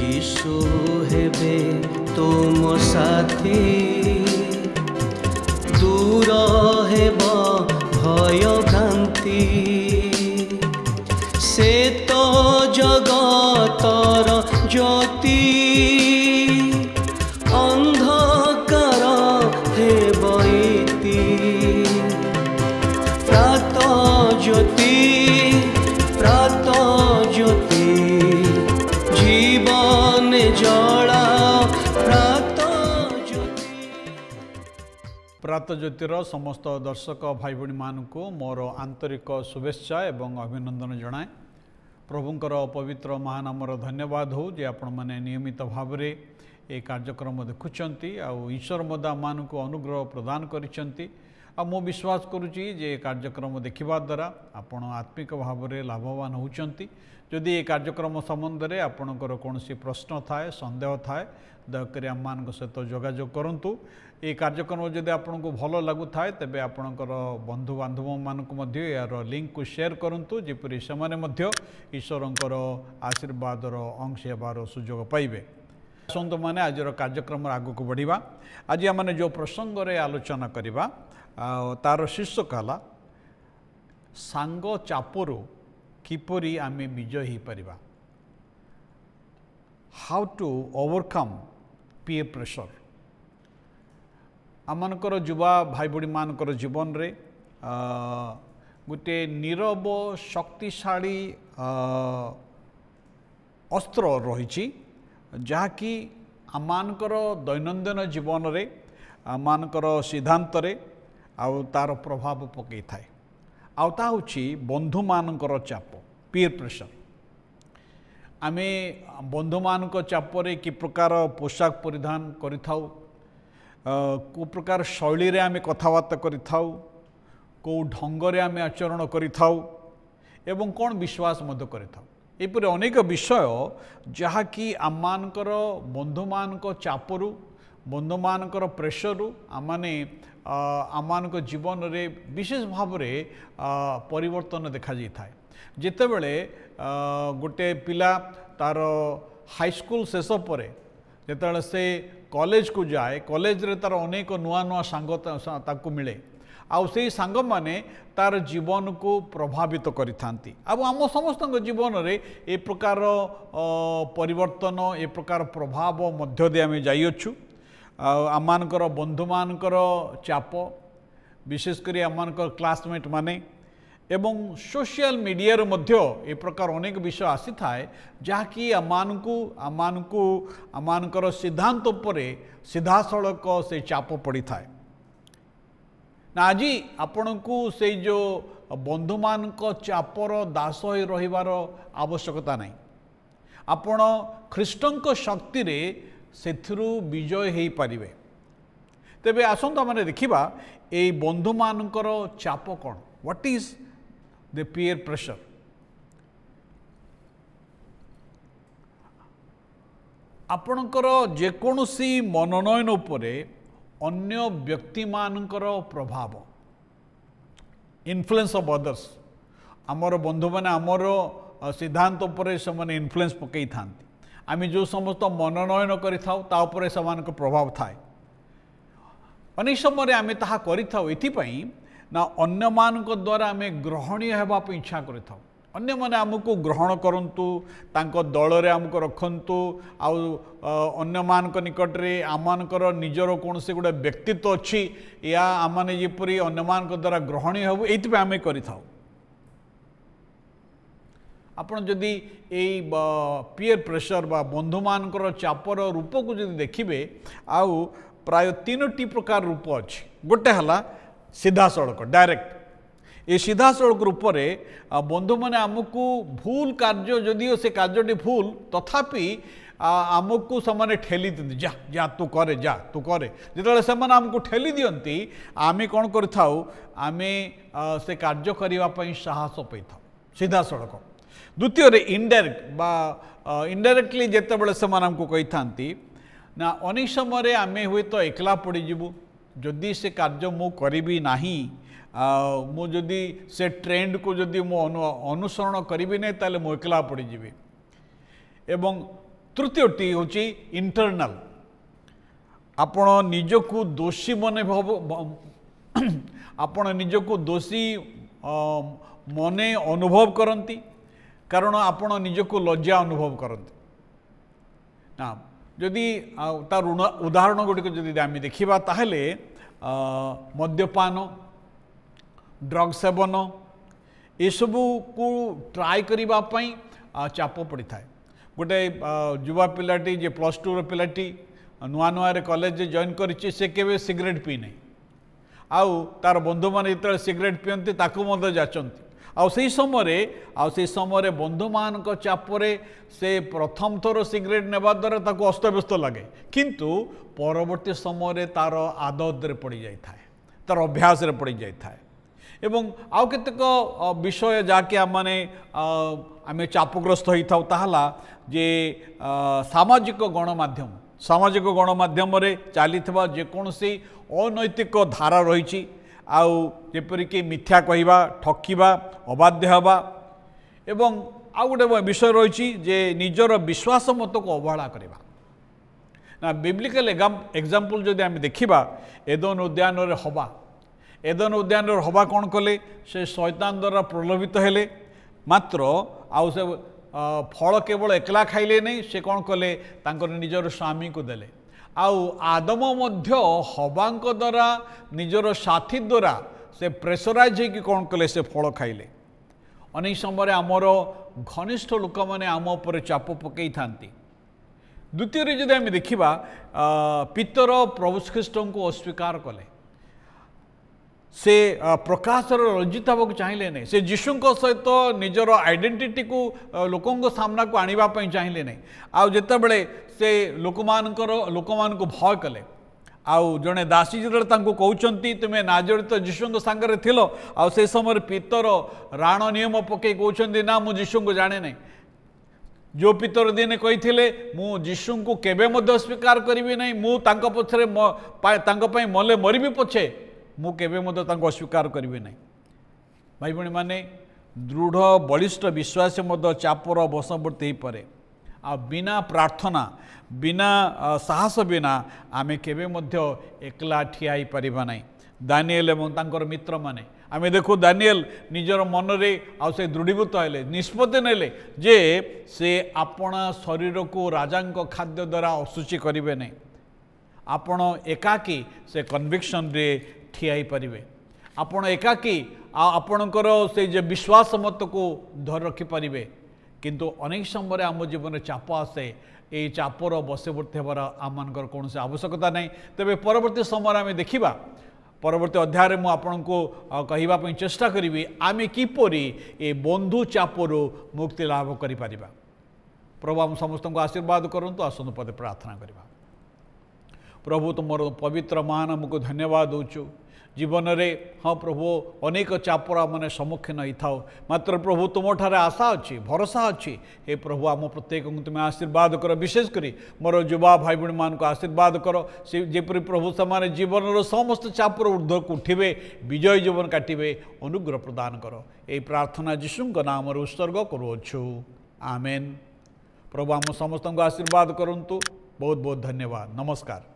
यीशु हेबे तुम साथी दूर हेब भय भ्रांति से तो जगतर ज्योति अंधकार हेब इति प्रात ज्योति जीवन जला प्रात ज्योतिर समस्त दर्शक भाई भणी मानक मोर आंतरिक शुभेच्छा एवं अभिनंदन जनाए। प्रभुंकर पवित्र महानामर धन्यवाद हो जे आपण मैंने नियमित भाव में ये कार्यक्रम देखुंट ईश्वर मदा मान को अनुग्रह प्रदान करिसेंती। मु विश्वास करुच्ची जे कार्यक्रम देखा द्वारा आपण आत्मिक भाव में लाभवान होती। जदि ये कार्यक्रम संबंध में आपणकर कौन प्रश्न थाए संदेह थाए दयाकोरी आम मान सहित जोगाजोग करूँ। ये कार्यक्रम जदि आपको भल लगु थाए तेबे आपणकर बंधु बांधव मानक यार लिंक को शेयर करूँ जेपरी से ईश्वरंकर आशीर्वादर अंश हेबार सुजोग पाइबे। आसतु मैंने आज कार्यक्रम आग को बढ़िया। आज आम जो प्रसंग रे आलोचना करवा तार शीर्षक है सांग चापरू किपरि आमे विजय हो पारिबा, how to overcome peer pressure. आमनकर युवा भाई बड़ी मानकर जीवन रे गोटे नीरव शक्तिशाली अस्त्र रही जहाँकि आमनकर दैनंदिन जीवन रे आमनकर सिद्धांत रे आउ तार प्रभाव पकई थाए। आउता होची बंधु मानकर चाप पीयर प्रेशर। आमे बंधु मानक चापरे कि प्रकार पोशाक परिधान करिथाउ, को प्रकार शैली रे आमे कथाबार्ता करिथाउ, को ढंगरे आमे आचरण करिथाउ एवं कौन विश्वास मध्य करिथाउ। एपरि अनेक विषय जहाँकि आममानकर बंधु मानक चापरू बंधु मानकर प्रेशरु आमाने आममानक जीवन रे विशेष भाव रे परिवर्तन देखा जाई थाए। जेतेबेले गोटे पिला तार हाई स्कूल शेष पर जेतेबेले से कॉलेज को जाए, कॉलेज रे तार अनेक नुआ नुआ सांग ताकू मिले आउ से सांग माने तार जीवन को प्रभावित करिथांती। अब आम समस्त जीवन रे ए प्रकार परिवर्तन ए प्रकार प्रभाव मध्य दे आमे जाइअछु। आममानकर बंधु मानकर चाप विशेषकर आममानकर क्लासमेट माने एवं सोशल मीडिया रे मध्य ए प्रकार अनेक विषय आसी थाए जहाँकि आममानकर सिद्धांत उपरे सीधा सड़क से चाप पड़ी थाए ना। आज आपण को से जो बंधु मानक चापर दास हो रहिबार आवश्यकता नहीं। आपण ख्रीष्टंक शक्ति रे सेथिरु विजय हो पारिबे। तेबे आसंता माने देखिबा ए बंधु मानकर चाप कौन, what is the peer pressure. आपणकर जेकोसी मनोनयन उपरे अन्य व्यक्ति मानकर प्रभाव इन्फ्लुएंस ऑफ अदर्स। आमर बंधु माने आमर सिद्धांत उपरे से माने इन्फ्लुएंस पकई थांती। आम जो समस्त मनोनयन करिथाउ ता उपरे समानक प्रभाव थाए। अनेक समय आम ताहा करिथाउ एथिपई ना अन्य मानक द्वारा आम ग्रहणीय हेबा पे इच्छा करिथाउ। अन्य माने आमको ग्रहण करंतु, तांको दल रे आमको रखंतु, आउ अन्य मानक निकट रे आमानकर निजर कोनसे गुडे व्यक्तित्व अछि या आमाने जेपरि अन्य मानक द्वारा ग्रहणीय हेबु एथिपई आम करिथाउ। आपण जदि एई पीयर प्रेशर बा बंधु मानकर चापर रूप को जदि देखिबे आउ प्राय तीनोटी प्रकार रूप अछि। गोटे हला सीधा सड़क डायरेक्ट। ये सीधा सड़क रूप से बंधु मैंने आमको भूल कार्य जदिओ से कार्यटी भूल तथापि आमको से ठेली दिखती जा जा तू करे जा तू करे। जिते से आमको ठेली दिखती आम कौन करें से कार्य करने साहस पाई था सीधा सड़क। द्वितीय इनडायरेक्ट बा इनडायरेक्टली जिते से आमको कही था ना अनेक समय आम हुए तो एकला पड़ीजु जदि से कार्य मु करी ना मु जदि से ट्रेंड को जदि मु अनुसरण करी नहीं ताले मु एकला पड़ीजी। एवं तृतीयटी हूँ इंटरनल आपण निजकू दोषी मन आपण निजकू दोषी मने अनुभव करती कारण आपण निजकू लज्जा अनुभव करती ना जदि तार उदाहरण गुड़िक जदि आम देखा ताहले मद्यपान ड्रग सेवन एसबू को ट्राए करने चाप पड़ी था गोटे युवा पिलाटी जे +2 पिलाटी नुआ नुआ कॉलेज जॉइन करिछि से केवे सिगरेट पी नहीं आउ तार बंधु मान जो सिगरेट पीती ताकू जाचंती से समय बंधु मान चापरे से प्रथम थर सिगरेट नेबा द्वारा ताकू अस्तव्यस्त लगे किंतु परवर्ती समय तार आदत रे पड़ जाए तार अभ्यास रे पड़ जाए एवं आउ केतेक विषय जहाँकि आम चापग्रस्त होता ताहला जे सामाजिक गणमाध्यम चली जेकोसी अनैतिक धारा रही आउ जेपरिक मिथ्या कहवा ठकिबा अबाध्य हवा एवं आउ गोटे विषय रही जे निजर विश्वास मत को अवहेला करवा ना बिब्लिकल एग्जाम्पल जदि आम देखा एदन उद्यान हवा एदन उद्यान हवा कौन कले से शैतान द्वारा प्रलोभित हेले मात्र आउ से फल केवल एकला खाइले नहीं से कौन कले निजर स्वामी को देले आउ आदम मध्य हवांक द्वारा निजर साथी द्वारा से प्रेसराइज होगी कौन कले से फल खाइले अनेक समय आमर घनिष्ठ लोक मैंने आम उपर चाप पकई था द्वितीय जदि आम देखा पितर प्रभु ख्रीष्ट को अस्वीकार कले से प्रकाशर रंजित होगा चाहिए नहीं से जीशु सहित निजर आइडेंटिटी को लोकों सामना को आने चाहिए नहीं आउ जिते बड़े से लोक मान को भय कले आउ जड़े दासी जो कहते तुम्हें नाजरित जीशु सांगे थिल आउ से समय पितर राण नियम पकई कहते ना मु जीशु को जाने नहीं जो पितर दिने कही मु जीशु को केबे मध्य स्वीकार करी नहीं मु पछरे मले मरबी पछे मु केबे मध्य अस्वीकार करें नहीं भाई भाई माने दृढ़ बलिष्ठ विश्वास मध्य चापर वशवर्ती हो पारे आ बिना प्रार्थना बिना साहस बिना आमे केबे मध्य एकला ठिया ही परिबा नहीं दानिएल एवं तांकर मित्र माने आमे देखो दानिएल निजर मन रे आ से दृढ़ीभूत हेले निष्पत्ति नेले जे से आपणा शरीर को राजांक खाद्य द्वारा अशुचि करिवे नहीं आपण एकाकी से कन्विक्शन रे ठिया ही पारे आपण एकाकी आपणकर से जे विश्वास मत को धर रखिपारे किंतु अनेक समय आम जीवन चाप आसे ये चापर बसवर्ती होवार आम कौन से आवश्यकता नहीं तेरे परवर्ती समय आम देखा परवर्ती अध्याय में आपण को कहवाई चेष्टा करी आम किपरि ए बंधु चापर मुक्ति लाभ कर प्रभु आम समस्त को आशीर्वाद करंतु आसनु पदे प्रार्थना करवा प्रभु तुमर पवित्र महानाम को धन्यवाद दूचु जीवन रे हाँ प्रभु अनेक चापर मैंने सम्मुखीन होता मात्र प्रभु तुम ठारे आशा अच्छी भरोसा अच्छी हे प्रभु आम प्रत्येक तुम्हें आशीर्वाद कर विशेषकर मोर युवा भाई भाई मान को आशीर्वाद कर से जेपरी प्रभु से जीवन समस्त चापर ऊर्ध्व को उठे विजय जीवन काटे अनुग्रह प्रदान कर ये प्रार्थना जीशु नाम उत्सर्ग करुछु आमेन प्रभु आम समस्त को आशीर्वाद करंतु बहुत बहुत धन्यवाद नमस्कार।